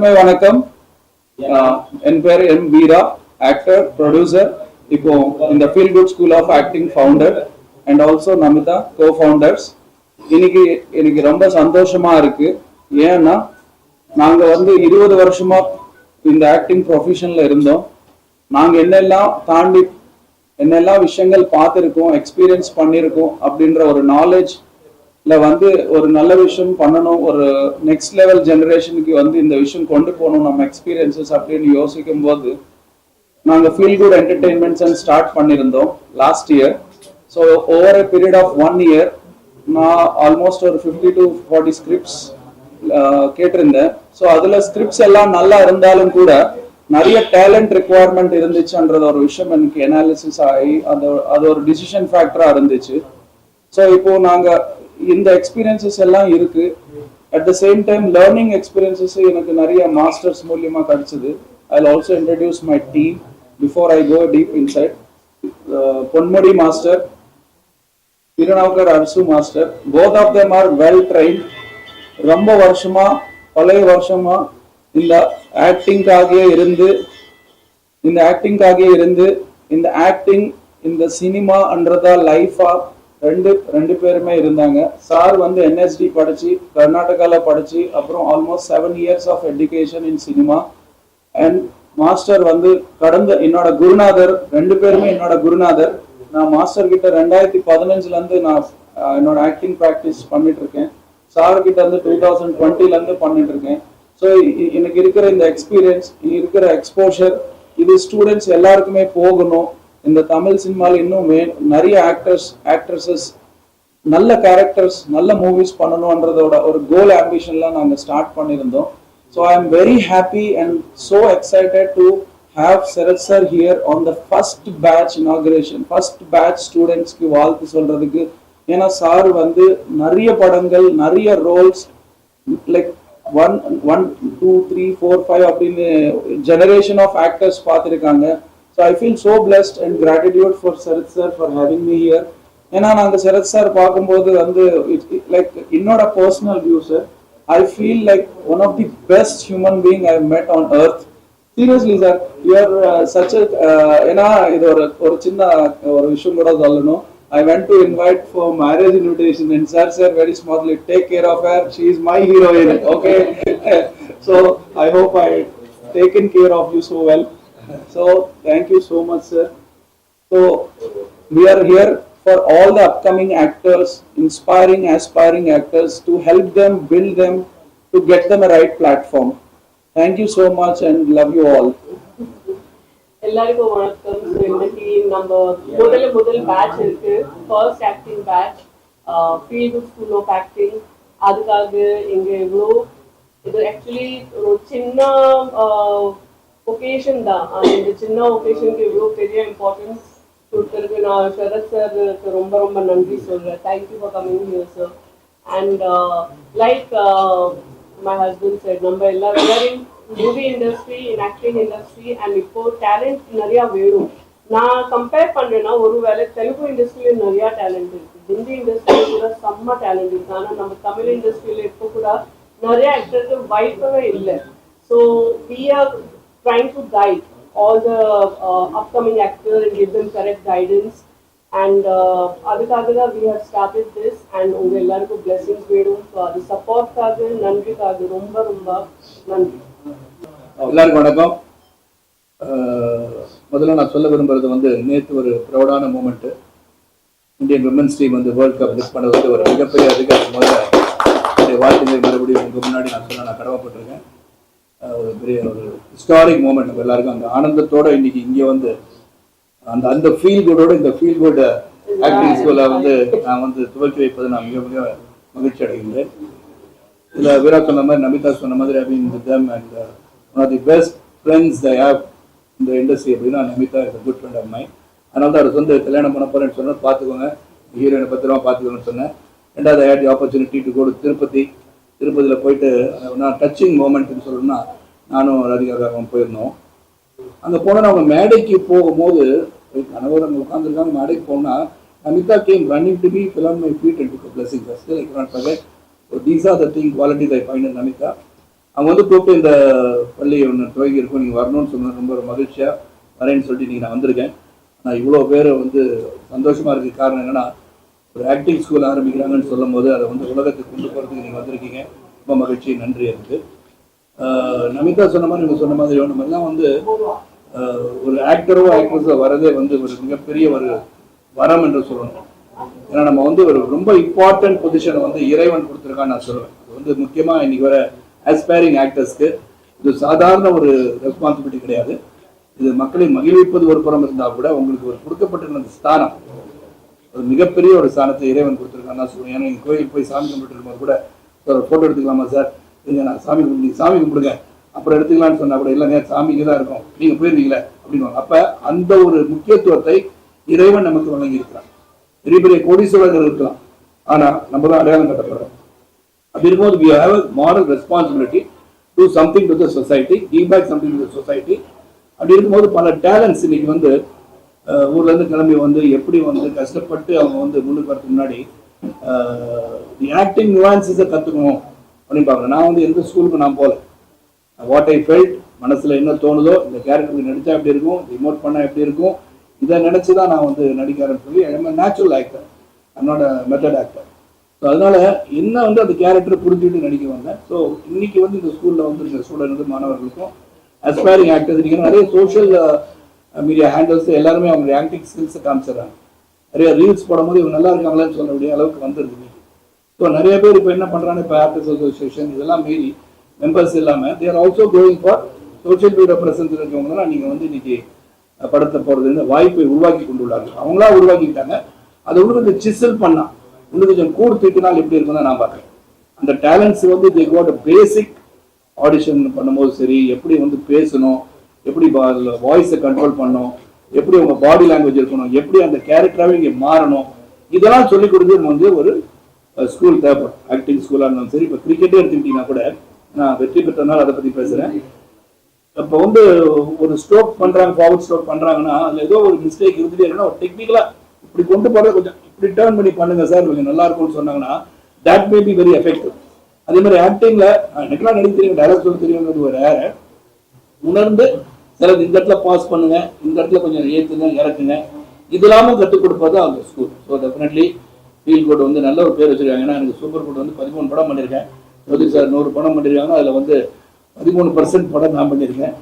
எல்லாருக்குமே வணக்கம். என் பேர் எம் வீரா, ஆக்டர், ப்ரொடியூசர், இப்போ இந்த feel good school of acting founder and also Namitha co founders. இன்னைக்கு எனக்கு ரொம்ப சந்தோஷமா இருக்கு. ஏன்னா நாங்க 20 வருஷமா இந்த ஆக்டிங் ப்ரொஃபஷன்ல இருந்தோம். நாங்க என்னெல்லாம் விஷயங்கள் பார்த்துருக்கோம், எக்ஸ்பீரியன்ஸ் பண்ணியிருக்கோம் அப்படின்ற ஒரு நாலேஜ் ஒரு நல்ல விஷயம் பண்ணணும், ஒரு நெக்ஸ்ட் லெவல் ஜெனரேஷனுக்கு இந்த விஷயம் கொண்டு போகணும் நம்ம எக்ஸ்பீரியன்சஸ் அப்படின்னு யோசிக்கும் போது நாங்கள் feel good entertainments and start பண்ணியிருந்தோம் last year. So over a period of 1 year நான் ஆல்மோஸ்ட் ஒரு 50 to 40 ஸ்கிரிப்ட்ஸ் கேட்டிருந்தேன். ஸோ அதில் ஸ்கிரிப்ட்ஸ் எல்லாம் நல்லா இருந்தாலும் கூட நிறைய டேலண்ட் ரிக்குவயர்மெண்ட் இருந்துச்சுன்றது ஒரு விஷயம் எனக்கு அனாலிசிஸ் ஆகி அது ஒரு டிசிஷன் ஃபேக்டராக இருந்துச்சு. ஸோ இப்போ நாங்கள் இந்த எக்ஸ்பீரியன்சஸ் எல்லாம் இருக்கு. At the same time learning experiences எனக்கு நிறைய மாஸ்டர்ஸ் மூலியமா கிடைச்சது. I will also introduce my team before I go deep inside. Ponmudi master, Thirunavukkarasu master, both of them are well trained. ரொம்ப வருஷமா பழைய வருஷமா இந்த ஆக்டிங்காகவே இருந்து இந்த ஆக்டிங் இந்த சினிமான்றதா லைஃபா ரெண்டு பேருமே இருந்தாங்க. சார் என்எஸ்டி படிச்சு கர்நாடகால படிச்சு அப்புறம் almost 7 years of education in cinema. And master கடந்த என்னோட குருநாதர், ரெண்டு பேருமே என்னோட குருநாதர். நான் மாஸ்டர் கிட்ட 2015 இருந்து நான் என்னோட ஆக்டிங் ப்ராக்டிஸ் பண்ணிட்டு இருக்கேன். சார் கிட்ட 2020 பண்ணிட்டு இருக்கேன். ஸோ எனக்கு இருக்கிற இந்த எக்ஸ்பீரியன்ஸ், இருக்கிற எக்ஸ்போஷர், இது ஸ்டூடெண்ட்ஸ் எல்லாருக்குமே போகணும். இந்த தமிழ் சினிமாவில் இன்னும் நிறைய ஆக்ட்ரஸஸ் நல்ல கேரக்டர்ஸ் நல்ல மூவிஸ் பண்ணணும்ன்றதோட ஒரு கோல் ஆம்பிஷன்லாம் நாங்கள் ஸ்டார்ட் பண்ணியிருந்தோம். So I am very happy and so excited to have Sarath sir here on the first batch inauguration. First batch ஸ்டூடெண்ட்ஸ்க்கு வாழ்த்து சொல்றதுக்கு. ஏன்னா சார் நிறைய படங்கள், நிறைய ரோல்ஸ், லைக் 1, 2, 3, 4, 5 அப்படின்னு ஜெனரேஷன் ஆஃப் ஆக்டர்ஸ் பார்த்துருக்காங்க. So I feel so blessed and gratitude for Sarath sir for having me here. ஏன்னா நாங்கள் சரத் சார் பார்க்கும்போது லைக் என்னோட personal view sir, I feel like one of the best human being I met on earth. Seriously sir, you're such. ஏன்னா இது ஒரு சின்ன ஒரு விஷயம் கூட சொல்லணும். I went to invite for marriage invitation and sir said very smartly, take care of her, she is my heroine. Okay. So I hope I taken care of you so well. So thank you so much sir. So we are here for all the upcoming actors, inspiring, aspiring actors, to help them, build them, to get them a right platform. Thank you so much and love you all. எல்லாருக்கும் வணக்கம். இன்னைக்கு நம்ம முதல் batch இருக்கு, first acting batch, feel good school of acting. அதுக்காக இங்க இவ்வளோ இது ஆக்சுவலி ஒரு சின்ன ஒகேஷன் தான். இந்த சின்ன ஒகேஷனுக்கு இவ்வளோ பெரிய இம்பார்ட்டன்ஸ் கொடுத்துருக்கு. நான் சரத் சாருக்கு ரொம்ப ரொம்ப நன்றி சொல்கிறேன். Thank you for coming here sir. And like my husband sir, நம்ம எல்லாரும் movie industry, in acting industry, and இப்போ டேலண்ட் நிறையா வேணும். நான் கம்பேர் பண்ணுறேன்னா, ஒருவேளை தெலுங்கு இண்டஸ்ட்ரியில் நிறையா டேலண்ட் இருக்குது, ஹிந்தி இண்டஸ்ட்ரியில் கூட செம்ம டேலண்ட் இருக்குது. ஆனால் நம்ம தமிழ் இண்டஸ்ட்ரியில் இப்போ கூட நிறைய ஆக்டருக்கு வாய்ப்பவே இல்லை. So we are trying to guide all the upcoming actors and give them correct guidance. And adukagada we have started this, and unga ellarku blessings vedum. So adu support kaga nandri kaga romba nandri. எல்லாருக்கும் வணக்கம். முதல்ல நான் சொல்ல விரும்புறது நேற்று ஒரு ப்ரௌடான moment. Indian women's team world cup lift பண்ணது ஒரு மிகப்பெரிய அதிகாரம். முதல்ல வாழ்த்துக்களை மறுபடியும் உங்க முன்னாடி நான் சொல்ல நான் கடமைப்பட்டிருக்கேன். ஒரு பெரிய ஒரு ஹிஸ்டாரிக் மூமெண்ட். நம்ம எல்லாருக்கும் அந்த ஆனந்தத்தோட இன்னைக்கு இங்கே அந்த ஃபீல் குட்டோட இந்த ஃபீல் குட் ஆக்டிங் ஸ்கூலை நான் துவக்கி வைப்பது நான் மிக மிக மகிழ்ச்சி அடைகின்றேன். இதில் வீரா சொன்ன மாதிரி, நமிதா சொன்ன மாதிரி, I mean with them and one of the best friends they have இந்த இண்டஸ்ட்ரி அப்படின்னா Namitha is a good friend of my. அதனால தான் அவர் கல்யாணம் பண்ண போறேன்னு சொன்னால் பார்த்துக்கோங்க, ஹீரோயினை பத்திரமா பார்த்துக்கோங்கன்னு சொன்னேன். ரெண்டாவது I had the opportunity to go to திருப்பதியில் போயிட்டு நான் டச்சிங் மூமெண்ட்னு சொல்லணும்னா, நானும் ராதிகாவும் போயிருந்தோம். அங்கே போனால் அவங்க மேடைக்கு போகும்போது கணவர் அங்கே உட்காந்துருக்காங்க. மேடைக்கு போனால் Namita came running to me, fell on my feet and took a blessing. Still I cannot forget. So these are the qualities I find in Namita. அவங்க வந்து கூப்பிட்டு இந்த பள்ளி ஒன்று துவங்கி இருக்கும், நீங்கள் வரணும்னு சொன்னது ரொம்ப ஒரு மகிழ்ச்சியாக வரேன்னு சொல்லிட்டு இன்றைக்கி நான் வந்திருக்கேன். ஆனால் இவ்வளோ பேர் வந்து சந்தோஷமாக இருக்குது. காரணம் என்னென்னா, ஒரு ஆக்டிங் ஸ்கூல் ஆரம்பிக்கிறாங்கன்னு சொல்லும் போது அதை வந்து உலகத்துக்கு கொண்டு போகிறதுக்கு நீங்கள் வந்திருக்கீங்க. ரொம்ப மகிழ்ச்சி, நன்றி இருக்குது. நமிதா சொன்ன மாதிரி, நீங்கள் சொன்ன மாதிரி நம்மெல்லாம் வந்து ஒரு ஆக்டரோ ஆக்ட்ரஸோ வரதே வந்து ஒரு மிகப்பெரிய ஒரு வரம் என்று சொல்லணும். ஏன்னா நம்ம வந்து ஒரு ரொம்ப இம்பார்ட்டன்ட் பொசிஷனை வந்து இறைவன் கொடுத்துருக்கான்னு நான் சொல்லுவேன். அது வந்து முக்கியமாக இன்னைக்கு வர ஆஸ்பைரிங் ஆக்டர்ஸ்க்கு இது சாதாரண ஒரு ரெஸ்பான்சிபிலிட்டி கிடையாது. இது மக்களை மகிழ்விப்பது ஒரு புறம் இருந்தால் கூட உங்களுக்கு ஒரு கொடுக்கப்பட்டிருந்த ஸ்தானம், ஒரு மிகப்பெரிய ஒரு ஸ்தானத்தை இறைவன் கொடுத்துருக்கான்னு நான் சொல்லுவேன். ஏன்னா நீங்கள் கோயிலுக்கு போய் சாமி கும்பிட்டு இருக்கும்போது கூட சார் ஃபோட்டோ எடுத்துக்கலாமா சார், நீங்கள் நான் சாமி கும்பிடுங்க அப்புறம் எடுத்துக்கலாம்னு சொன்னால் கூட இல்லைங்க சாமிக்கு தான் இருக்கும், நீங்கள் போயிருந்தீங்களே அப்படின்னு. அப்போ அந்த ஒரு முக்கியத்துவத்தை இறைவன் நமக்கு வழங்கி இருக்கிறான். பெரிய பெரிய கோடீஸ்வரர்கள் இருக்கலாம், ஆனால் நம்ம தான் அடையாளம் கட்டப்படுறோம். அப்படி இருக்கும்போது we have a moral responsibility to do something to the society, give back something to the society. அப்படி இருக்கும்போது பல டேலண்ட்ஸ் இன்னைக்கு வந்து ஊர்லேருந்து கிளம்பி வந்து எப்படி வந்து கஷ்டப்பட்டு அவங்க வந்து முன்னுக்கு வரதுக்கு முன்னாடி தி ஆக்டிங் நுவான்சஸை கற்றுக்கணும் அப்படின்னு பார்க்குறேன். நான் வந்து எந்த ஸ்கூலுக்கு நான் போகல. வாட் ஐ ஃபெல்ட், மனசில் என்ன தோணுதோ, இந்த கேரக்டருக்கு நடித்தா எப்படி இருக்கும், ரிமோட் பண்ணால் எப்படி இருக்கும், இதை நினச்சி தான் நான் வந்து நடிக்கிறேன்னு சொல்லி ஐ நேச்சுரல் ஆக்டர், என்னோட மெத்தட் ஆக்டர். ஸோ அதனால என்ன வந்து அந்த கேரக்டரை புரிஞ்சுட்டு நடிக்க வந்தேன். ஸோ இன்னைக்கு வந்து இந்த ஸ்கூலில் வந்து இந்த ஸ்டூடெண்ட் மாணவர்களுக்கும் அஸ்பைரிங் ஆக்டர்ஸ் நீங்கள் நிறைய சோஷியல் மீடியா ஹேண்டல்ஸ் எல்லாருமே அவங்க ஆக்டிங் ஸ்கில்ஸை காமிச்சிடறாங்க. நிறைய ரீல்ஸ் போடும்போது இவங்க நல்லா இருக்காங்களேன்னு சொல்லக்கூடிய அளவுக்கு வந்துருக்கு. ஸோ நிறைய பேர் இப்போ என்ன பண்ணுறாங்க, இப்போ ஆர்டிஸ்ட் அசோசியேஷன் இதெல்லாம் மீறி மெம்பர்ஸ் இல்லாமல் there also going for social media presence இருக்கவங்கலாம் நீங்கள் வந்து இன்னைக்கு படத்தை போகிறதுன்னு வாய்ப்பை உருவாக்கி கொண்டுள்ளார்கள். அவங்களா உருவாக்கிட்டாங்க. அதை இன்னும் கொஞ்சம் சிசில் பண்ணா, இன்னும் கொஞ்சம் கூடு தீட்டினால் எப்படி இருக்குன்னு நான் பார்க்குறேன். அந்த டேலண்ட்ஸ் வந்து தே கோட் பேசிக் ஆடிஷன் பண்ணும்போது சரி, எப்படி வந்து பேசணும், எப்படி வாய்ஸை கண்ட்ரோல் பண்ணணும், எப்படி உங்க பாடி லாங்குவேஜ் இருக்கணும், எப்படி அந்த கேரக்டராகவே இங்கே மாறணும், இதெல்லாம் சொல்லிக் கொடுத்து வந்து ஒரு ஸ்கூல் தேவைப்படும். ஆக்டிங் ஸ்கூலாக இருந்தாலும் சரி, இப்போ கிரிக்கெட்டே எடுத்துக்கிட்டீங்கன்னா கூட நான் வெற்றி பெற்றனால அதை பற்றி பேசுகிறேன். இப்போ வந்து ஒரு ஸ்ட்ரோக் பண்ணுறாங்க, ஃபார்வர்ட் ஸ்ட்ரோக் பண்ணுறாங்கன்னா அதில் ஏதோ ஒரு மிஸ்டேக் இருந்துட்டே இருக்குன்னா ஒரு டெக்னிக்கலாக இப்படி கொண்டு போகிறத கொஞ்சம் இப்படி டேர்ன் பண்ணி பண்ணுங்க சார், கொஞ்சம் நல்லா இருக்கும்னு சொன்னாங்கன்னா that may be very effective. அதே மாதிரி ஆக்டிங்ல எனக்குலாம் நடிக்க தெரியும், டைலாக் சொல்ல தெரியுங்கிறது ஒரு வேற. உணர்ந்து சிலது இந்த இடத்துல பாஸ் பண்ணுங்க, இந்த இடத்துல கொஞ்சம் ஏற்றுங்க இறக்குங்க, இதெல்லாமும் கற்றுக் கொடுப்பது அந்த school. So definitely feel good வந்து நல்ல ஒரு பேர் வச்சிருக்காங்க. ஏன்னா எனக்கு சூப்பர் குட் வந்து 13 படம் பண்ணியிருக்கேன், ஜோதி சார் 100 படம் பண்ணியிருக்காங்க, அதில் வந்து 13% படம் நான் பண்ணியிருக்கேன்.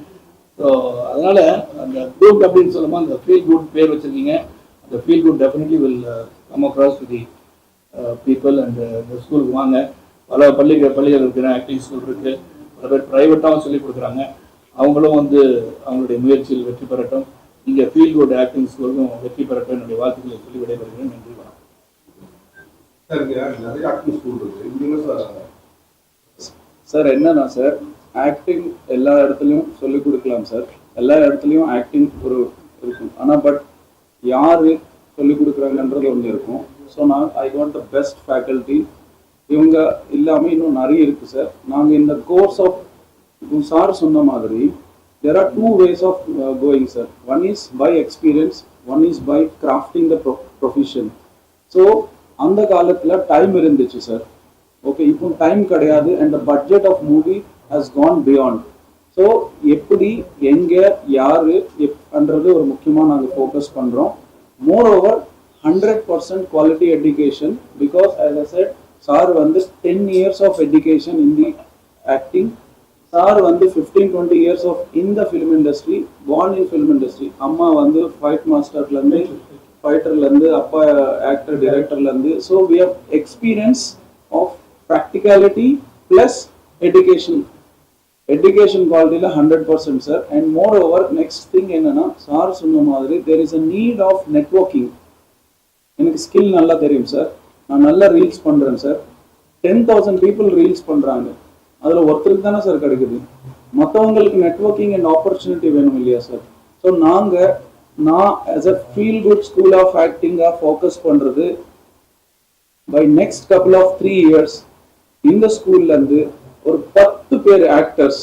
ஸோ அதனால அந்த குரூப் அப்படின்னு சொல்லும்போது அந்த ஃபீல் குட் பேர் வச்சிருக்கீங்க. அந்த feel good definitely will come across to the people. And இந்த ஸ்கூலுக்கு வாங்க. பல பள்ளிகள் இருக்கிற ஆக்டிங் ஸ்கூல் இருக்குது, பல பேர் ப்ரைவேட்டாகவும் சொல்லிக் கொடுக்குறாங்க. அவங்களும் வந்து அவங்களுடைய முயற்சியில் வெற்றி பெறட்டும். இங்கே ஃபீல் குட் ஆக்டிங் ஸ்கூலுக்கும் வெற்றி பெறட்டும் என்னுடைய வாழ்த்துக்களை சொல்லி விடைபெறுகிறேன். நன்றி, வணக்கம். சார் என்னன்னா சார், ஆக்டிங் எல்லா இடத்துலையும் சொல்லிக் கொடுக்கலாம் சார், எல்லா இடத்துலையும் ஆக்டிங் ஒரு இருக்கும். ஆனால் பட் யார் சொல்லிக் கொடுக்குறாங்கன்றது ஒன்று இருக்கும். So I want the best faculty. இவங்க இல்லாமல் இன்னும் நிறைய இருக்குது சார். நாங்கள் இந்த கோர்ஸ் ஆஃப் சார் சொன்ன மாதிரி there are 2 ways of going sir. One is by experience, one is by crafting the profession. So அந்த காலத்தில் டைம் இருந்துச்சு சார். ஓகே, இப்போ டைம் கிடையாது. And the budget of movie has gone beyond. So எப்படி, எங்கே, யார் என்றது ஒரு முக்கியமாக நாங்கள் ஃபோக்கஸ் பண்ணுறோம். Moreover 100% quality education. Because as I said, sir வந்து 10 years of education in the acting. Sir வந்து 15-20 years of in the film industry, born in film industry. அம்மா வந்து ஃபைட் மாஸ்டர்லேருந்து, ஃபைட்டர்லேருந்து, அப்பா ஆக்டர் டைரக்டர்லேருந்து. So we have experience of practicality plus education குவாலிட்டியில் 100% sir. And moreover next thing என்னன்னா, sir சொன்ன மாதிரி there is a need of networking. எனக்கு ஸ்கில் நல்லா தெரியும் சார், நான் நல்லா ரீல்ஸ் பண்ணுறேன் சார். 10,000 people ரீல்ஸ் பண்ணுறாங்க, அதில் ஒருத்தருக்கு தானே சார் கிடைக்குது. மற்றவங்களுக்கு நெட்வொர்க்கிங் அண்ட் ஆப்பர்ச்சுனிட்டி வேணும் இல்லையா சார். ஸோ நான் as a feel good school of ஆக்டிங்காக ஃபோக்கஸ் பண்ணுறது, by next couple of 3 years இந்த ஸ்கூல்லேருந்து ஒரு 10 பேர் ஆக்டர்ஸ்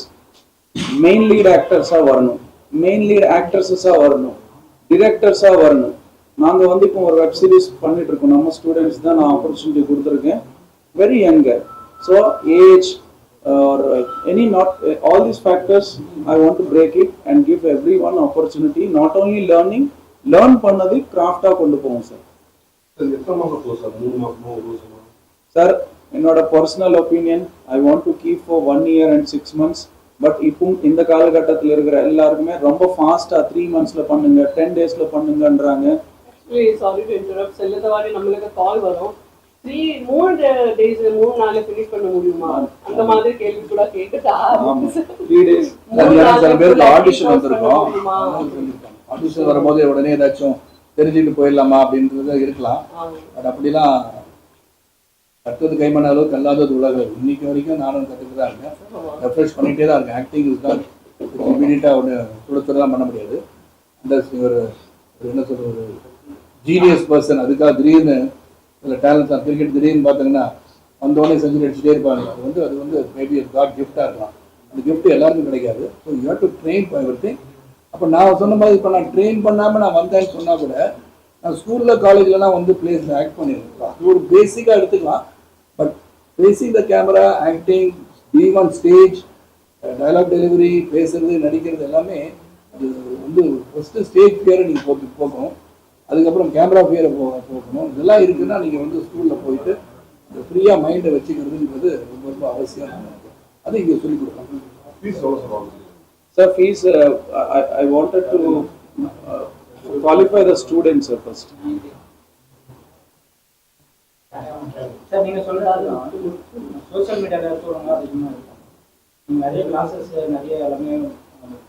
மெயின் லீட் ஆக்டர்ஸாக வரணும், மெயின் லீட் ஆக்ட்ரஸஸாக வரணும், டிரெக்டர்ஸாக வரணும். நாங்கள் வந்து இப்போ ஒரு வெப் சீரிஸ் பண்ணிட்டு இருக்கோம். நம்ம ஸ்டூடெண்ட்ஸ் தான் நான் ஆப்பர்ச்சுனிட்டி கொடுத்துருக்கேன், very younger. So age or any not all these factors I want to break it and give everyone opportunity, not only learn பண்ணது கிராஃப்டா கொண்டு போவோம் சார். சார் என்னோட personal opinion I want to keep for 1 year and 6 months. But இப்போ இந்த காலகட்டத்தில் இருக்கிற எல்லாருக்குமே ரொம்ப ஃபாஸ்டா 3 monthsல பண்ணுங்க 10 daysல பண்ணுங்கன்றாங்க. Sorry to interrupt. சில தடவை நம்மளுக்கு கால் வரும் 3 days 3 நாள்ல finish பண்ண முடியுமா அந்த மாதிரி கேள்வி கூட கேட்கட்டா. 3 days சில பேருக்கு ஆடிஷன் வந்திருக்கும். ஆடிஷன் வரும்போது உடனே ஏதாச்சும் தெரிஞ்சுட்டு போயிடலாமா அப்படின்றது இருக்கலாம். பட் அப்படிலாம் கற்றது கைமண அளவு கல்லாதது உலகம். இன்னைக்கு வரைக்கும் நானும் கற்றுட்டு தான் இருக்கேன், ரெஃப்ரெஷ் பண்ணிகிட்டே தான் இருக்கேன். ஆக்டிங் இஸ் தான் இமீடியட்டாக ஒன்று கொடுத்துலாம் பண்ண முடியாது. அந்த ஒரு என்ன சொல்ற ஒரு ஜீனியஸ் பர்சன், அதுக்காக திடீர்னு சில டேலண்ட்ஸ் தான். கிரிக்கெட் திடீர்னு பார்த்தீங்கன்னா வந்தோடனே செஞ்சு அடிச்சுட்டே இருப்பாங்க. அது வந்து மேபி காட் கிஃப்டாக இருக்கலாம். அந்த கிஃப்ட் எல்லாருக்கும் கிடைக்காது. So you have to train for everything. அப்போ நான் சொன்ன மாதிரி இப்போ நான் ட்ரெயின் பண்ணாமல் நான் வந்தேன்னு சொன்னால் கூட நான் ஸ்கூலில் காலேஜ்லலாம் வந்து பிளேஸில் ஆக்ட் பண்ணியிருக்கேன். அது ஒரு பேசிக்காக எடுத்துக்கலாம். But facing the camera, acting, being on stage, dialogue delivery, பேசுறது, நடிக்கிறது எல்லாமே அது வந்து ஃபஸ்ட்டு ஸ்டேஜ் ஃபியரை நீங்கள் போக்கணும். அதுக்கப்புறம் கேமரா ஃபியரை போக்கணும். இதெல்லாம் இருக்குன்னா நீங்கள் வந்து ஸ்கூலில் போயிட்டு இந்த ஃப்ரீயாக மைண்டை வச்சுக்கிறதுன்றது ரொம்ப ரொம்ப அவசியம். அது இங்கே சொல்லிக் கொடுக்கலாம். Sir, fees, I wanted to qualify the students first. Sir நீங்கள் சொல்கிறது சோஷியல் மீடியாவில் இருக்கிறவங்க அதிகமாக இருக்கும். நீங்கள் நிறைய கிளாஸஸ் நிறைய எல்லாமே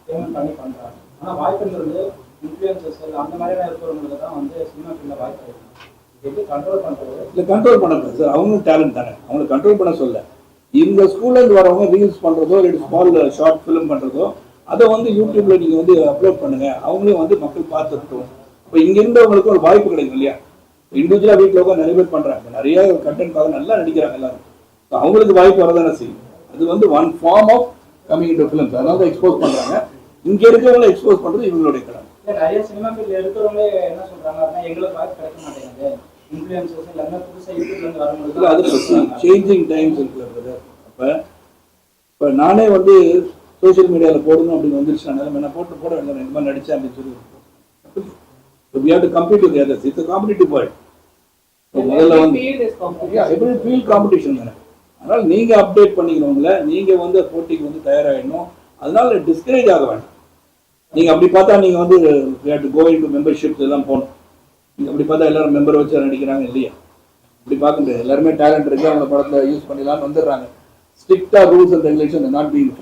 பேமெண்ட் பண்ணி பண்ணுறாங்க. ஆனால் வாய்ப்புன்றது இன்ஃப்ளூயன்சஸ் அந்த மாதிரிலாம் இருக்கிறவங்களுக்கு தான் வந்து சினிமா ஃபீல்டில் வாய்ப்பு இருக்கும். எப்படி கண்ட்ரோல் பண்ணுறது? இல்லை கண்ட்ரோல் பண்ண சார், அவங்களும் டேலண்ட் தானே, அவங்களை கண்ட்ரோல் பண்ண சொல்ல. இந்த ஸ்கூல்லேருந்து வரவங்க ரீல்ஸ் பண்ணுறதோ இல்லை ஸ்மால் ஷார்ட் ஃபிலிம் பண்ணுறதோ அதை வந்து யூடியூப்ல நீங்கள் வந்து அப்லோட் பண்ணுங்க. அவங்களே வந்து மக்கள் பார்த்துட்டோம். இப்போ இங்கே இருந்தவங்களுக்கு ஒரு வாய்ப்பு கிடைக்கும் இல்லையா? இண்டிவிஜுவலாக வீட்டில் உட்காந்து நிறைய பேர் பண்ணுறாங்க, நிறைய கண்டென்ட் பார்க்க நல்லா நடிக்கிறாங்க எல்லாரும். ஸோ அவங்களுக்கு வாய்ப்பு வரதானே செய்யும். அது வந்து one form of coming into films. அதனால தான் எக்ஸ்போஸ் பண்ணுறாங்க. இங்கே இருக்கிறவங்களை எக்ஸ்போஸ் பண்ணுறது இவங்களுடைய கடமை. நிறைய சினிமா ஃபீல்டில் இருக்கிறவங்க என்ன சொல்கிறாங்கன்னா எங்களுக்கு வாய்ப்பு கிடைக்க மாட்டேங்குது, இன்ஃப்ளூயன்சஸ் எல்லாமே புதுசாக யூடியூப்லேருந்து வரும்போது அது சேஞ்சிங் டைம்ஸ் இருக்கிறது. இப்போ நானே வந்து சோஷியல் மீடியாவில் போடணும் அப்படின்னு வந்துருச்சு. நான் போட வேண்டாம், இந்த மாதிரி நடித்தேன் அப்படின்னு சொல்லி. We have to compete with the others. It's a competitive world. முதல்ல வந்து எப்படி ஃபீல்ட் காம்படிஷன் தானே. அதனால் நீங்கள் அப்டேட் பண்ணிக்கிறவங்கள நீங்கள் வந்து போட்டிக்கு வந்து தயாராகிடணும். அதனால டிஸ்கரேஜ் ஆக வேண்டாம். நீங்கள் அப்படி பார்த்தா நீங்கள் வந்து கோயிங் டு மெம்பர்ஷிப்ஸ் எல்லாம் போகணும். நீங்கள் அப்படி பார்த்தா எல்லாரும் மெம்பர் வச்சு நடிக்கிறாங்க இல்லையா? அப்படி பார்க்க முடியாது. எல்லாருமே டேலண்ட் இருக்குது, அவங்க படத்தில் யூஸ் பண்ணிடலாம்னு வந்துடுறாங்க. ஸ்ட்ரிக்டாக rules and regulation not being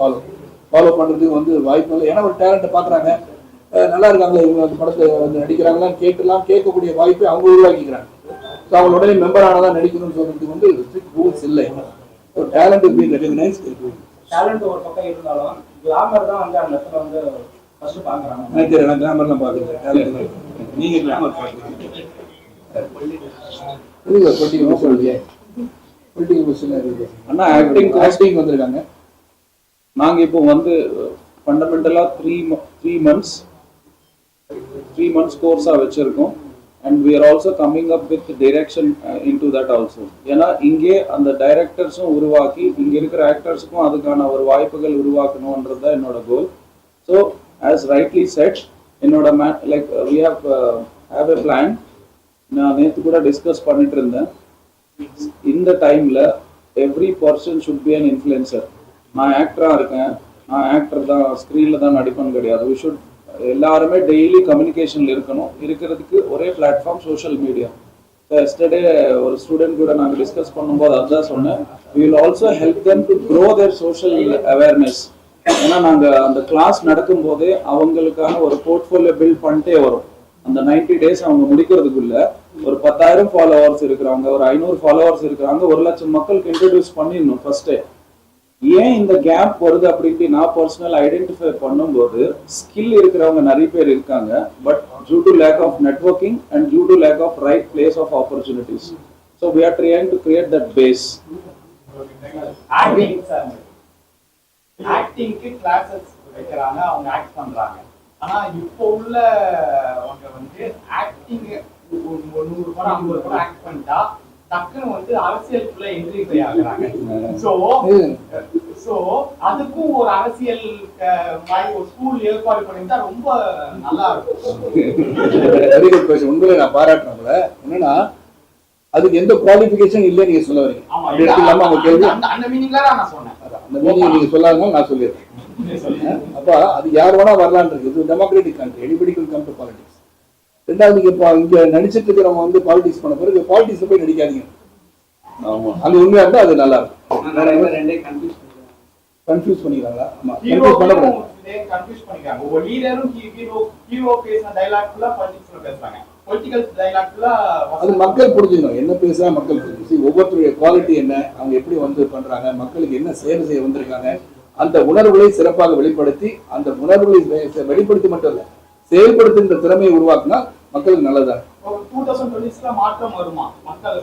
follow பண்ணுறதுக்கு வந்து வாய்ப்பு இல்லை. ஏன்னா ஒரு டேலண்ட்டை பார்க்குறாங்க, நல்லா இருக்காங்களே இவங்க அந்த படத்தை வந்து நடிக்கிறாங்களான்னு கேட்கக்கூடிய வாய்ப்பை அவங்க உருவாக்கிக்கிறாங்க. ஸோ அவங்க உடனே மெம்பர் ஆனதான் நடிக்கணும்னு சொல்றதுக்கு வந்து ஸ்ட்ரிக்ட் ரூல்ஸ் இல்லை. ஒரு டேலண்ட் பீங் ரெகக்னைஸ். டேலண்ட் ஒரு பக்கம் இருந்தாலும் கிளாமர் தான் வந்து அந்த இடத்துல வந்து ஃபர்ஸ்ட் பார்க்குறாங்க. நினைக்கிறேன் நான் கிளாமர்லாம் பார்க்குறேன். நீங்கள் கிளாமர் பார்க்குறீங்க. அண்ணா ஆக்டிங் வந்திருக்காங்க. நாங்கள் இப்போ வந்து ஃபண்டமெண்டலாக 3 months கோர்ஸாக வச்சுருக்கோம். And we are also coming up with direction into that also. ஏன்னா இங்கே அந்த டைரக்டர்ஸும் உருவாக்கி இங்கே இருக்கிற ஆக்டர்ஸுக்கும் அதுக்கான ஒரு வாய்ப்புகள் உருவாக்கணுன்றது தான் என்னோட கோல். ஸோ ஆஸ் ரைட்லி செட், என்னோட like we have a plan. நான் நேற்று கூட டிஸ்கஸ் பண்ணிட்டு இருந்தேன். இந்த டைமில் every person should be an influencer. நான் ஆக்டராக இருக்கேன், நான் ஆக்டர் தான், ஸ்க்ரீனில் தான் நடிப்பேன்னு கிடையாது. வி ஷுட் எல்லாருமே டெய்லி கம்யூனிகேஷனில் இருக்கணும். இருக்கிறதுக்கு ஒரே பிளாட்ஃபார்ம் சோஷியல் மீடியா. எஸ்டர்டே ஒரு ஸ்டூடெண்ட் கூட நாங்கள் டிஸ்கஸ் பண்ணும்போது அதுதான் சொன்னேன். We will also help them to grow their social awareness. ஏன்னா நாங்கள் அந்த கிளாஸ் நடக்கும்போதே அவங்களுக்கான ஒரு போர்ட்ஃபோலியோ பில்ட் பண்ணிட்டே வரும். அந்த 90 days அவங்க முடிக்கிறதுக்குள்ள ஒரு 10,000 ஃபாலோவர்ஸ் இருக்கிறவங்க, ஒரு 500 ஃபாலோவர்ஸ் இருக்கிறாங்க, 1,00,000 மக்களுக்கு இன்ட்ரடியூஸ் பண்ணிடணும் ஃபர்ஸ்டே. ஏன் இந்த கேப் வருது அப்படின்ட்டு நான் பர்சனல் ஐடென்டிஃபை பண்ணும்போது, ஸ்கில் இருக்கிறவங்க நிறைய பேர் இருக்காங்க, but due to lack of networking and due to lack of right place of opportunities. So we are trying to create that base. ஆக்டிங்க்கு கிளாஸஸ் வைக்கிறாங்க, அவங்க ஆக்ட் பண்றாங்க. ஆனா இப்போ உள்ளவங்க வந்து ஆக்டிங் 100 படம் 50 படம் ஆக்ட் பண்ணிட்டா டக்குன்னு வந்து அரசியலுக்குள்ள என்ட்ரி ஆகுறாங்க. சோ சோ அதுக்கும் ஒரு அரசியல் மாதிரி ஒரு ஸ்கூல் ஏற்பாடு பண்ணிட்டா ரொம்ப நல்லா இருக்கும். Very good question. உண்மையிலே நான் பாராட்டுறேன். என்னன்னா அதுக்கு எந்த குவாலிஃபிகேஷன் இல்லைன்னு நீங்க சொல்ல வரீங்க. ஆமா, அப்படி எடுத்துக்காம அவங்க கேள்வி அந்த மீனிங்ல நான் சொன்னேன். அந்த மீனிங் நீங்க சொல்லாதனால நான் சொல்லிடுறேன். அப்ப அது யார் வேணா வரலான் இருக்கு. இது democratic country. Anybody can come to politics. ரெண்டாவது இப்போ இங்க நடிச்சிட்டு இருக்கிறவங்க வந்து பாலிடிக்ஸ் பண்ண பிறகு பாலிடிக்ஸ் போய் நடிக்காதீங்க. ஆமா, அது உண்மையா இருந்தா அது நல்லா இருக்கும். கன்ஃபியூஸ் பண்ணிக்கிறாங்களா? ஆமா, கன்ஃபியூஸ் பண்ணக்கூடாது. கன்ஃபியூஸ் பண்ணிக்கிறாங்க. ஒரு லீடரும் ஹீரோ பேசுற டயலாக் ஃபுல்லா பாலிடிக்ஸ்ல பேசுறாங்க. பொலிட்டிக்கல் டயலாக் ஃபுல்லா அது மக்கள் புரிஞ்சுக்கணும். என்ன பேசுறா மக்கள் புரிஞ்சுக்கணும். ஒவ்வொருத்தருடைய குவாலிட்டி என்ன, அவங்க எப்படி வந்து பண்றாங்க, மக்களுக்கு என்ன சேவை செய்ய வந்திருக்காங்க, அந்த உணர்வுகளை சிறப்பாக வெளிப்படுத்தி, அந்த உணர்வுகளை வெளிப்படுத்தி மட்டும் இல்ல செயல்படுத்துகின்ற திறமையை உருவாக்குனா மக்களுக்கு நல்லதா. 2026 மாற்றம் வருமா? மக்கள்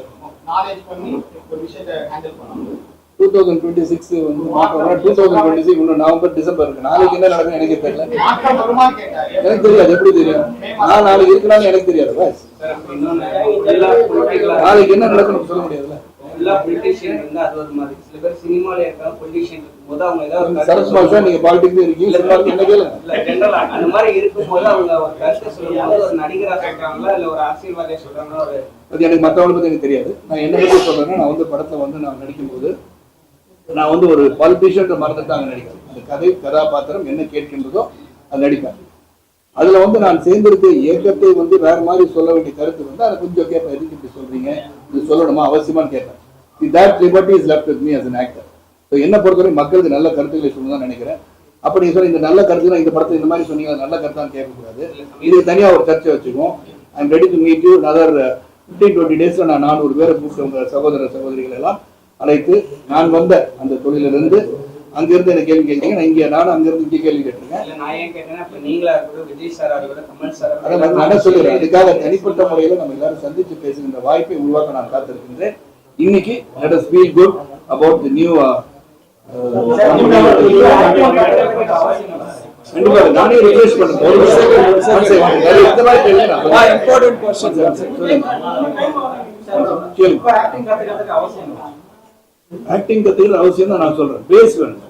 நாலேஜ் பண்ணி ஒரு விஷயத்தை ஹேண்டில் பண்ணணும். 2026 வந்து மாற்றம். 2026 இன்னும் நவம்பர் டிசம்பர் இருக்கு. நாளைக்கு என்ன நடக்கும் எனக்கு தெரியல. மாற்றம் வருமா கேட்டாரு. எனக்கு தெரியாது. எப்படி தெரியும்? நான் நாளைக்கு இருக்கலாம்னு எனக்கு தெரியாது. நாளைக்கு என்ன நடக்கணும்னு சொல்ல முடியாதுல்ல. சரத்குமார் சார், நீங்க பாலிடிக்ஸ் இருக்கீங்க, என்ன கேளுங்க. அந்த மாதிரி இருக்கும்போது அவங்க ஒரு கருத்தை சொல்லும்போது ஒரு நடிகரா சொல்றாங்களா இல்ல ஒரு அரசியல்வாதியா சொல்றாங்களா? அது எனக்கு மற்றவங்களை பத்தி எனக்கு தெரியாது. நான் என்ன பத்தி சொல்றேன்னா, நான் வந்து படத்துல வந்து நான் நடிக்கும் போது நான் வந்து ஒரு பாலிட்டிஷியன் மறந்துட்டு அங்க நடிக்கிறேன். அந்த கதை கதாபாத்திரம் என்ன கேட்கின்றதோ அது நடிப்பேன். அதுல வந்து நான் சேர்ந்திருக்க இயக்கத்தை வந்து வேற மாதிரி சொல்ல வேண்டிய கருத்து வந்து அதை கொஞ்சம் கேட்பேன். எதுக்கு இப்படி சொல்றீங்க, இது சொல்லணுமா, அவசியமானு கேட்பேன். That liberty is left with me as an actor. So என்ன பொறுத்தவரை மக்களுக்கு நல்ல கருத்துக்களை சொல்லணும்னு நினைக்கிறேன். அப்படி சொல்ல இந்த நல்ல கருத்து இந்த படத்தை இந்த மாதிரி சொன்னீங்க நல்ல கருத்தான்னு கேட்கக்கூடாது. இதுக்கு தனியா ஒரு சர்ச்சை வச்சுக்குவோம். I am ready to meet you another 15-20 daysல நான் 400 பேரை கூப்பிட்டு உங்க சகோதர சகோதரிகள் எல்லாம் அழைத்து நான் வந்த அந்த தொழிலிருந்து அங்கிருந்து என்ன கேள்வி கேட்கீங்க. நான் இங்க நானும் அங்கிருந்து இங்கே கேள்வி கேட்டிருக்கேன். நான் ஏன் கேட்டேன்னா இப்ப நீங்களா இருக்கட்டும், விஜய் சாரா இருக்கட்டும், கமல் சாரா அதை நான் என்ன சொல்லிடுறேன். அதுக்காக தனிப்பட்ட முறையில நம்ம எல்லாரும் சந்திச்சு பேசுகின்ற வாய்ப்பை உருவாக்க நான் காத்திருக்கின்றேன். இன்னைக்கு let us feel good about the new நானே ரிக்வெஸ்ட் பண்றேன். இந்த மாதிரி கேளுங்க. இம்பார்ட்டன்ட் क्वेश्चन ஆக்டிங் கத்துக்கிற அவசியம் தான் நான் சொல்றேன். பேஸ் வேணும்.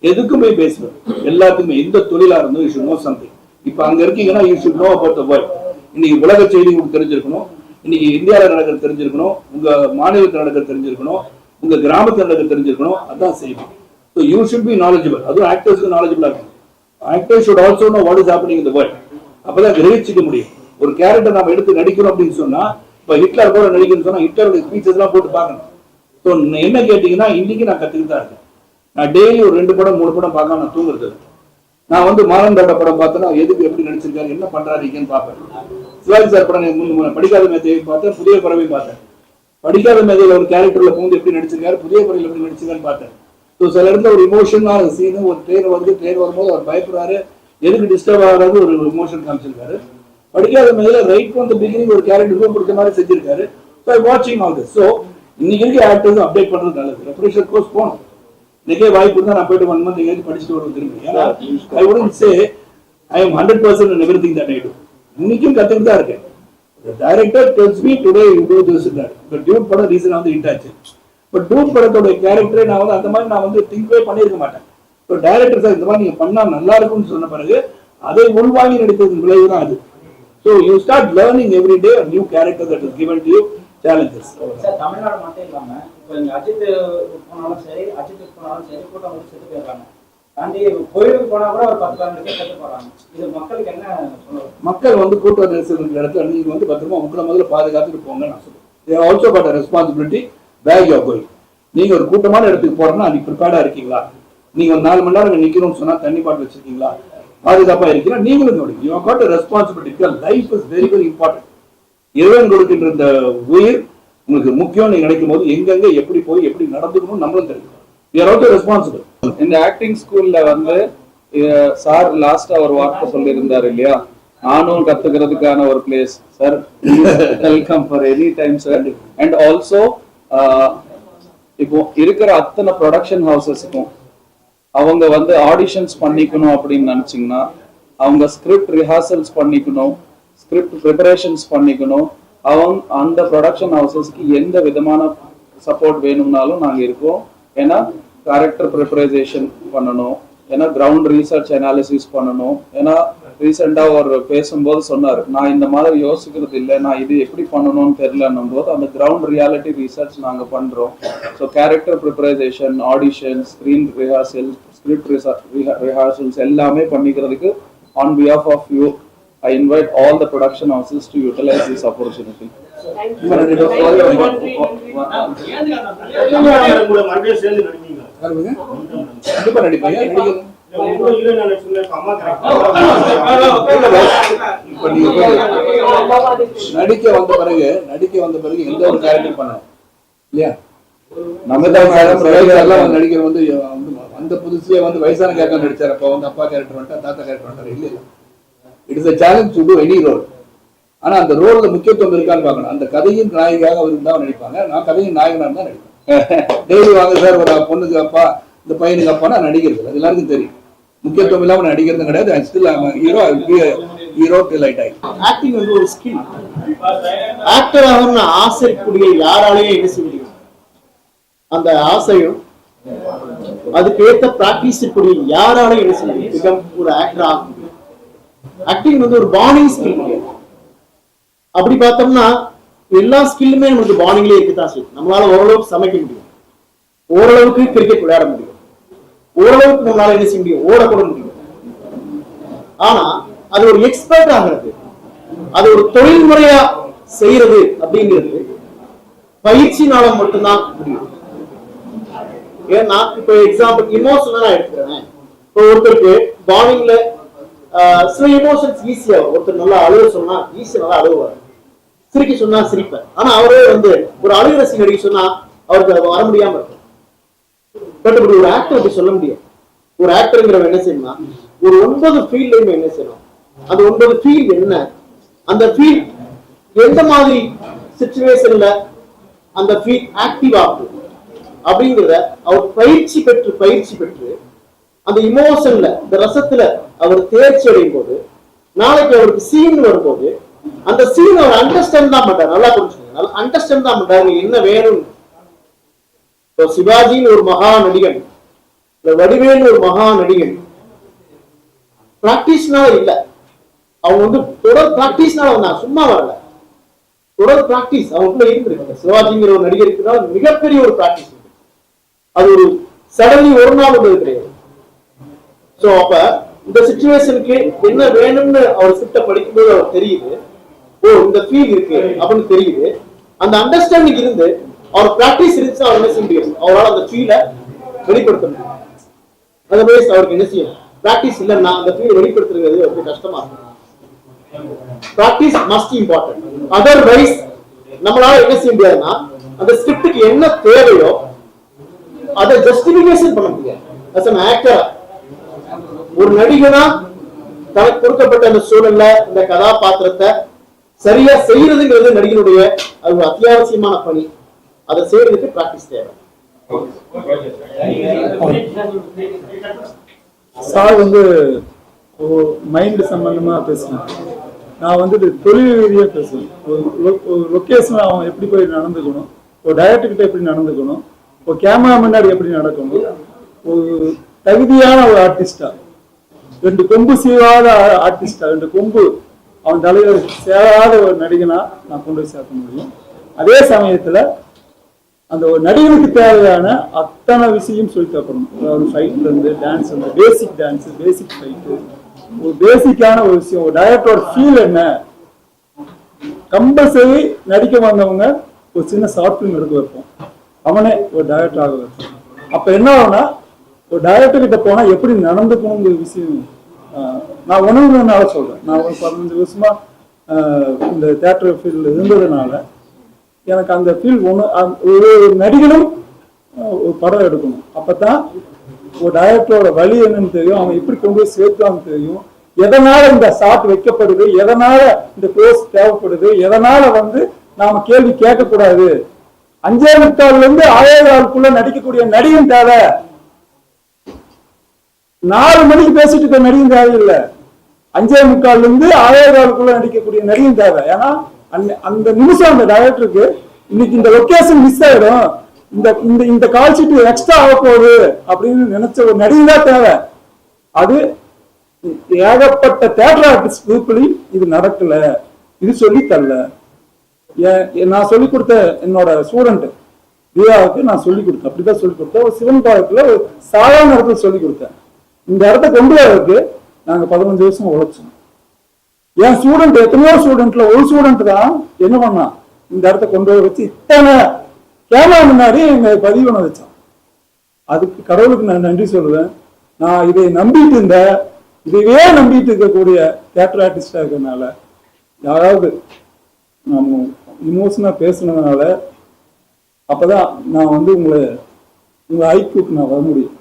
எதுக்குமே பேஸ் வேணும். எல்லாத்துக்குமே எந்த தொழிலா இருந்தும் யூ ஷுட் நோ சம்திங். இப்ப அங்க இருக்கீங்கன்னா you should know about the world. இன்னைக்கு உலக செய்தி உங்களுக்கு தெரிஞ்சிருக்கணும். இன்னைக்கு இந்தியாவில் நடக்கிறது தெரிஞ்சிருக்கணும். உங்க மாநிலத்தில் நடக்கிறது தெரிஞ்சிருக்கணும். உங்க கிராமத்தில் நடக்கிறது தெரிஞ்சிருக்கணும். அதான் செய்தி. So you should be knowledgeable. அதுவும் ஆக்டர்ஸ்க்கு நாலேஜபிளா இருக்கணும். Actors should also know what is happening in the world. அப்பதான் கிரகிச்சிக்க முடியும். ஒரு கேரக்டர் நம்ம எடுத்து நடிக்கணும் அப்படின்னு சொன்னா, இப்ப ஹிட்லர் கூட நடிக்கணும்னு சொன்னா ஹிட்லருடைய ஸ்பீச்சஸ் எல்லாம் போட்டு பார்க்கணும். ஸோ என்ன கேட்டீங்கன்னா, இன்னைக்கு நான் கத்துக்கிட்டு தான் இருக்கேன். நான் டெய்லி ஒரு 2 படம் 3 படம் பார்க்காம நான் தூங்குறது. நான் வந்து மாறன்தாட்ட படம் பார்த்தேன்னா எதுக்கு எப்படி நடிச்சிருக்காரு, என்ன பண்றாருன்னு பார்ப்பேன். சிவாஜி சார் படம் படிக்காத மேதையை பார்த்தேன், புதிய பறவை பார்த்தேன். படிக்காத மேதையில ஒரு கேரக்டர்ல பூந்து எப்படி நடிச்சிருக்காரு, புதிய பறவையில் எப்படி நடிச்சிருக்காருன்னு பார்த்தேன். ஸோ சில இடத்துல ஒரு இமோஷனான சீனு, ஒரு ட்ரெயின் வரும்போது அவர் பயப்படுறாரு, எதுக்கு டிஸ்டர்ப் ஆகாது ஒரு இமோஷன் காமிச்சிருக்காரு. படிக்காத மேதையில ரைட் ஃப்ரம் தி பிகினிங் ஒரு கேரக்டருக்கு பிடிச்ச மாதிரி செஞ்சிருக்காரு. ஸோ வாட்சிங் ஆல் திஸ். ஸோ இன்னைக்கு இருக்க ஆக்டர்ஸ் அப்டேட் பண்றது நல்லது. ரெஃப்ரெஷர் கோர்ஸ் போகணும். இன்னைக்கே வாய்ப்பு இருந்தா நான் போயிட்டு 1 month எங்கேயாச்சும் படிச்சுட்டு வருவேன் திரும்பி. ஏன்னா ஐ wouldn't say I am 100% in everything that I do. இன்னைக்கும் கத்துக்கிட்டு தான் இருக்கேன். The director tells me today you do this and that. But Dude படம் ரீசனா வந்து ஹிட் ஆச்சு. பட் Dude படத்தோட கேரக்டரை நான் வந்து அந்த மாதிரி நான் வந்து திங்க்வே பண்ணியிருக்க மாட்டேன். ஸோ டைரக்டர் சார் இந்த மாதிரி நீங்க பண்ணா நல்லா இருக்கும்னு சொன்ன பிறகு அதை உள்வாங்கி நடித்தது விளைவு தான் அது. So you start learning every day new character that is given to you, challenges. Sir Tamil Nadu மட்டும் இல்லாம இப்போ இங்க அஜித் போனாலும் சரி, அஜித் போனாலும் சரி, கூட்டம் முடிச்சு செத்து போயிடுறாங்க. தாண்டி கோயிலுக்கு போனா கூட ஒரு 10-12 பேர் செத்து போறாங்க. இது மக்களுக்கு என்ன சொல்லுவாங்க? மக்கள் வந்து கூட்ட நெரிசல் இருக்கிற இடத்துல நீங்க வந்து பத்திரமா உங்களை முதல்ல பாதுகாத்துட்டு போங்க நான் சொல்லுவேன். They have also got a responsibility where you are going. நீங்க ஒரு கூட்டமான இடத்துக்கு போறோம்னா நீங்க ப்ரிப்பேர்டா இருக்கீங்களா? நீங்க ஒரு 4 மணி நேரம் நிக்கணும்னு சொன்னா தண்ணி பாட்டில் வச்சிருக்கீங்களா? பாதுகாப்பா இருக்கீங்களா? நீங்களும் கவனிங்க. You have got a responsibility. Your life is very very important. இறைவன் கொடுக்கின்ற இந்த உயிர் உங்களுக்கு முக்கியம். நீங்க நினைக்கும் போது எங்கெங்க எப்படி போய் எப்படி நடந்துக்கணும் நம்மளும் தெரியும். We are also responsible. இந்த ஆக்டிங் ஸ்கூல்ல வந்து சார் லாஸ்டா ஒரு வார்த்தை சொல்லியிருந்தாரு இல்லையா, நானும் கத்துக்கிறதுக்கான ஒரு place. Sir welcome for any time sir. And also இப்போ இருக்கிற அத்தனை ப்ரொடக்ஷன் ஹவுசஸ்க்கும் அவங்க வந்து ஆடிஷன்ஸ் பண்ணிக்கணும் அப்படின்னு நினைச்சீங்கன்னா அவங்க ஸ்கிரிப்ட் ரிஹர்சல்ஸ் பண்ணிக்கணும், ஸ்கிரிப்ட் ப்ரிப்பரேஷன்ஸ் பண்ணிக்கணும். அவங்க அந்த ப்ரொடக்ஷன் ஹவுசஸ்க்கு எந்த விதமான சப்போர்ட் வேணும்னாலும் நாங்கள் இருக்கோம். ஏன்னா கேரக்டர் ப்ரிப்பரைசேஷன் பண்ணணும், ஏன்னா கிரவுண்ட் ரீசர்ச் அனாலிசிஸ் பண்ணணும். ஏன்னா ரீசெண்டாக ஒரு பேசும்போது சொன்னார், நான் இந்த மாதிரி யோசிக்கிறது இல்லை, நான் இது எப்படி பண்ணணும்னு தெரியலன்னும் போது அந்த கிரவுண்ட் ரியாலிட்டி ரீசர்ச் நாங்கள் பண்ணுறோம். So character preparation, audition, screen rehearsal, script rehearsals எல்லாமே பண்ணிக்கிறதுக்கு on behalf of you, I invite all the production houses to utilize this opportunity. Thank you. கண்டிப்பா நடிப்பேன். இப்ப நீங்க நடிக்க வந்த பிறகு எந்த ஒரு கேரக்டர் பண்ண இல்லையா? நடிக்கிற வந்து அந்த புதுசுல வந்து வயசான கேரக்டர் நடிச்சாரு. அப்ப வந்து அப்பா கேரக்டர் வந்துட்டா, தாத்தா கேரக்டர் வந்துட்டாரு. இல்ல it is a challenge to do any role. ஆனா அந்த ரோல்ல முக்கியத்துவம் இருக்கான்னு பார்க்கணும். அந்த கதையின் நாயகியாக அவர் தான் நடிப்பாங்க, நான் கதையின் நாயகனா தான் நடிப்பேன். டெய்லி வாங்க சார் ஒரு பொண்ணுக்கு அப்பா, இந்த பையனுக்கு அப்பா, நான் நடிக்கிறது அது எல்லாருக்கும் தெரியும். முக்கியத்துவம் இல்லாம நடிக்கிறது கிடையாது. I still hero, I be hero till I die. Acting வந்து ஒரு ஸ்கில். ஆக்டர் ஆகணும்னு ஆசைக்கூடிய யாராலையும் என்ன செய்ய முடியும்? அந்த ஆசையும் அதுக்கு ஏற்ற பிராக்டிஸ் கூடிய யாராலையும் என்ன செய்ய முடியும்? ஒரு ஆக்டர் ஆக முடியும். ஆக்டிங் வந்து ஒரு பாண்டிங் ஸ்கில். அப்படி பார்த்தோம்னா எல்லா ஸ்கில்லுமே நமக்கு பாண்டிங்லேயே இருக்குதான் செய்யும். நம்மளால ஓரளவுக்கு சமைக்க முடியும், ஓரளவுக்கு கிரிக்கெட் விளையாட முடியும், ஓரளவுக்கு நம்மளால என்ன செய்ய முடியும்? ஓடக்கூட முடியும். ஆனா அது ஒரு எக்ஸ்பர்ட் ஆகிறது, அது ஒரு தொழில்முறையா செய்யறது அப்படிங்கிறது பயிற்சினால மட்டும்தான் முடியும். ஏன்னா இப்ப எக்ஸாம்பிள் இமோஷனலா எடுக்கிறேன். இப்போ ஒருத்தருக்கு பாண்டிங்ல சில இமோஷன்ஸ் ஈஸியா, ஒருத்தர் நல்லா அழுக சொன்னா ஈஸியா நல்லா அழுவார், சிரிக்க சொன்னா சிரிப்பார். ஆனா அவரே வந்து ஒரு அழுகிற சீன் அடிக்க சொன்னா அவருக்கு அது வர முடியாம இருக்கும். பட் இப்படி ஒரு ஆக்டர் அப்படி சொல்ல முடியாது. ஒரு ஆக்டருங்கிறவங்க என்ன செய்யணும்னா ஒரு 9 ஃபீல்ட்லயுமே என்ன செய்யணும், அந்த 9 ஃபீல்ட் என்ன, அந்த ஃபீல்ட் எந்த மாதிரி சிச்சுவேஷன்ல அந்த ஃபீல்ட் ஆக்டிவ் ஆகும் அப்படிங்கிறத அவர் பயிற்சி பெற்று அந்த இமோஷன்ல, இந்த ரசத்துல அவர் தேர்ச்சி அடையும் போது, நாளைக்கு அவருக்கு சீன் வரும்போது அந்த சீன் அவர் அண்டர்ஸ்டாண்ட் தான் பண்றாரு. நல்லா புரிஞ்சுக்கோங்க, நல்லா அண்டர்ஸ்டாண்ட் தான் பண்றாரு என்ன வேணும். சிவாஜின்னு ஒரு மகா நடிகன், வடிவேலு ஒரு மகா நடிகன், பிராக்டிஸ்னால இல்ல, அவங்க வந்து தொடர் பிராக்டிஸ்னால வந்தாங்க, சும்மா வரல. தொடர் பிராக்டிஸ் அவங்களுக்குள்ள இருந்திருக்கு. சிவாஜிங்கிற ஒரு நடிகருக்கு மிகப்பெரிய ஒரு பிராக்டிஸ் இருக்கு. அது ஒரு சடன்லி ஒரு நாள் உள்ளது கிடையாது. சோ அப்ப இந்த சிச்சுவேஷனுக்கு என்ன வேணும்னு அவர் ஸ்கிரிப்ட படிக்கும்போது அவர் தெரியுது, ஓ இந்த ஃபீல் இருக்கு அப்படின்னு தெரியுது. அந்த அண்டர்ஸ்டாண்டிங் இருந்து அவர் பிராக்டிஸ் இருந்துச்சு, அவர் என்ன செய்ய முடியும், அவரால் அந்த ஃபீலை வெளிப்படுத்த முடியும். அதர்வைஸ் அவருக்கு என்ன செய்யும், பிராக்டிஸ் இல்லைன்னா அந்த ஃபீலை வெளிப்படுத்துறது ரொம்ப கஷ்டமா இருக்கும். Practice must important. அதர்வைஸ் நம்மளால என்ன செய்ய முடியாதுன்னா அந்த ஸ்கிரிப்டுக்கு என்ன தேவையோ அதை ஜஸ்டிபிகேஷன் பண்ண முடியாது. as an actor, ஒரு நடிகனா தனக்கு கொடுக்கப்பட்ட அந்த சூழல்ல இந்த கதாபாத்திரத்தை சரியா செய்யறதுங்கிறது நடிகனுடைய அது ஒரு அத்தியாவசியமான பணி. அதை செய்யறதுக்கு பிராக்டிஸ் தேவை. சார் வந்து மைண்ட் சம்பந்தமா பேசுனேன். நான் வந்து தொழில் ரீதியாக பேசுவேன். ஒரு லொக்கேஷன்ல அவன் எப்படி போய் நடந்துக்கணும், ஒரு டைரக்டர்கிட்ட எப்படி நடந்துக்கணும், ஒரு கேமரா முன்னாடி எப்படி நடக்கணும், ஒரு தகுதியான ஒரு ஆர்டிஸ்டா, 2 கொம்பு செய்யாத ஆர்டிஸ்டா, 2 கொம்பு அவன் தலையில சேராத ஒரு நடிகனா நான் கொண்டு போய் சேர்க்க முடியும். அதே சமயத்துல அந்த ஒரு நடிகனுக்கு தேவையான அத்தனை விஷயம் சொல்லி தரப்படணும். அதாவது ஃபைட்ல இருந்து டான்ஸ், வந்து பேசிக் டான்ஸ், பேசிக் ஃபைட்டு, ஒரு பேசிக்கான ஒரு விஷயம். ஒரு டைரக்டரோட ஃபீல் என்ன, கம்பல்சரி நடிக்க வந்தவங்க ஒரு சின்ன ஷார்ட் ஃபிலிம் எடுக்க வைப்போம், அவனே ஒரு டைரக்டர் ஆக வைப்போம். அப்ப என்ன ஆகும்னா ஒரு டைரக்டர் கிட்ட போனா எப்படி நடந்துக்கணுங்கிற விஷயம் நான் உணவுனால சொல்றேன். நான் ஒரு 15 வருஷமா இந்த தியேட்டர் ஃபீல்டு இருந்ததுனால எனக்கு அந்த ஃபீல் ஒரு நடிகனும் ஒரு படம் எடுக்கணும். அப்பதான் ஒரு டைரக்டரோட வழி என்னன்னு தெரியும், அவன் எப்படி கொண்டு போய் சேர்த்தான்னு தெரியும், எதனால இந்த ஷாட் வைக்கப்படுது, எதனால இந்த க்ளோஸ் தேவைப்படுது, எதனால வந்து நாம கேள்வி கேட்கக்கூடாது. 5.25 இருந்து 6.25 நடிக்கக்கூடிய நடிகன் தேவை. 4 மணிக்கு பேசிட்டு இருக்க நடிகன் தேவையில்லை. 5.25 இருந்து 6.25 நடிக்கக்கூடிய நடிகன் தேவை. ஏன்னா அந்த நிமிஷம் அந்த டைரக்டருக்கு இன்னைக்கு இந்த லொகேஷன் மிஸ் ஆயிடும், இந்த இந்த இந்த கால் ஷீட் எக்ஸ்ட்ரா ஆக போகுது அப்படின்னு நினைச்ச ஒரு நடிகை தான் தேவை. அது ஏகப்பட்ட தியேட்டர் ஆர்டிஸ்ட் குரூப்லையும் இது நடக்கல, இது சொல்லி தரல. நான் சொல்லிக் கொடுத்த என்னோட ஸ்டூடெண்ட் தியாவுக்கு நான் சொல்லிக் கொடுத்தேன், அப்படிதான் சொல்லிக் கொடுத்தேன். ஒரு சிவன் பாலத்துல ஒரு சாதாரண இடத்துல சொல்லிக் கொடுத்தேன். இந்த இடத்த கொண்டு வரதுக்கு நாங்க 15 வருஷம் உழைச்சோம். என் ஸ்டூடெண்ட் எத்தனையோ ஸ்டூடெண்ட்ல ஒரு ஸ்டூடெண்ட் தான் என்ன பண்ணா, இந்த இடத்த கொண்டு வர வச்சு இத்தனை கேமரா முன்னாடி எங்க பதிவு பண்ண வச்சான். அதுக்கு கடவுளுக்கு நான் நன்றி சொல்லுவேன். நான் இதை நம்பிட்டு இருந்தேன், இதுவே நம்பிட்டு இருக்கக்கூடிய தியேட்டர் ஆர்டிஸ்டா இருக்கிறதுனால, யாராவது நம்ம இமோஷனா பேசுனதுனால அப்பதான் நான் வந்து உங்க ஐக்கியூக்கு நான் வர முடியும்.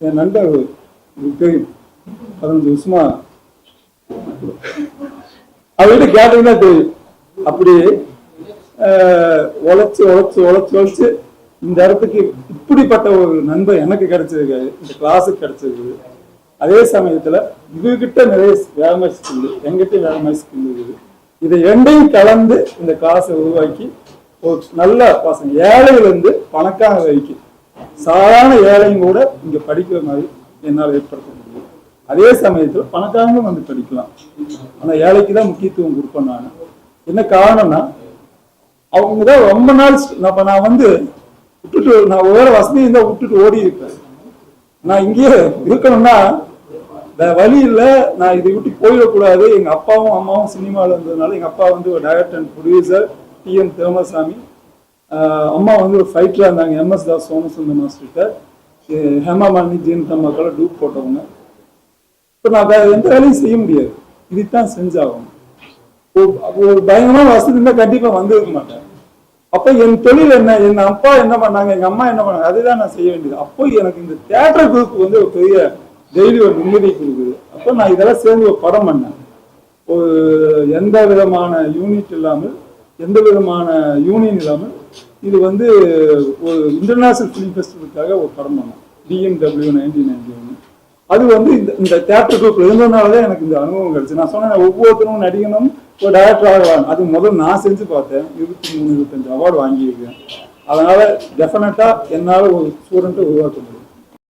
என் நண்பர் தெரியும், 15 வருஷமா அவர்கிட்ட கேட்டீங்கன்னா தெரியும். அப்படி உழைச்சு உழைச்சு உழைச்சு உழைச்சு இந்த இடத்துக்கு இப்படிப்பட்ட ஒரு நண்பர் எனக்கு கிடைச்சிருக்காரு, இந்த கிளாஸுக்கு கிடைச்சிருக்குது. அதே சமயத்துல இவகிட்ட நிறைய வேலை ஸ்கில், எங்கிட்ட வேலை ஸ்கில் இருக்குது. இதை ரெண்டையும் கலந்து இந்த கிளாஸை உருவாக்கி ஒரு நல்ல பசங்க, ஏழையில இருந்து பணக்கார வரைக்கும் சாதாரண ஏழையும் கூட இங்க படிக்கிற மாதிரி என்னால் ஏற்படுத்த முடியும். அதே சமயத்துல பணக்காரங்களும் வந்து படிக்கலாம். ஆனா ஏழைக்கு தான் முக்கியத்துவம் கொடுப்பேன். நான் என்ன காரணம்னா, அவங்கதான் ரொம்ப நாள் நான் வந்து விட்டுட்டு, நான் வேற வசதி இருந்தா விட்டுட்டு ஓடி இருப்பேன். நான் இங்கேயே இருக்கணும்னா வழி இல்லை, நான் இதை விட்டு போயிடக்கூடாது. எங்க அப்பாவும் அம்மாவும் சினிமாவில் இருந்ததுனால, எங்க அப்பா வந்து ஒரு டைரக்டர் அண்ட் ப்ரொடியூசர் TM தேமசாமி, அம்மா வந்து ஒரு ஃபைட்டராக இருந்தாங்க MS தாஸ் சோமசுந்தர் மாஸ்டர்கிட்ட, ஹேமா மாலினி ஜெயந்தா மக்கள் டூப் போட்டவங்க. இப்போ நான் எந்த வேலையும் செய்ய முடியாது, இதுதான் செஞ்சாகணும். ஒரு பயங்கரமான வசதி இருந்தால் கண்டிப்பாக வந்திருக்க மாட்டேன். அப்போ என் தொழில் என்ன, என் அப்பா என்ன பண்ணாங்க, எங்க அம்மா என்ன பண்ணாங்க, அதுதான் நான் செய்ய வேண்டியது. அப்போ எனக்கு இந்த தியேட்டர் குரூப் வந்து ஒரு பெரிய டெய்லி ஒரு நிம்மதி கொடுக்குது. அப்போ நான் இதெல்லாம் சேர்ந்து ஒரு படம் பண்ணேன். ஒரு எந்த விதமான யூனிட் இல்லாமல், எந்த விதமான யூனியன் இல்லாமல், இது வந்து ஒரு இன்டர்நேஷனல் ஃபிலிம் ஃபெஸ்டிவலுக்காக ஒரு படம் பண்ணோம், BMW 1991. அது வந்து இந்த தியேட்டர் குரூப்ல இருந்ததுனால தான் எனக்கு இந்த அனுபவம் கிடைச்சு. நான் சொன்னேன், ஒவ்வொருத்தரும் நடிகனும் ஒரு டைரக்டர் ஆகலாம். அது முதல்ல நான் செஞ்சு பார்த்தேன், 23-25 அவார்டு வாங்கியிருக்கேன். அதனால டெஃபினட்டா என்னால் ஒரு ஸ்டூடெண்ட்டை உருவாக்க முடியும்.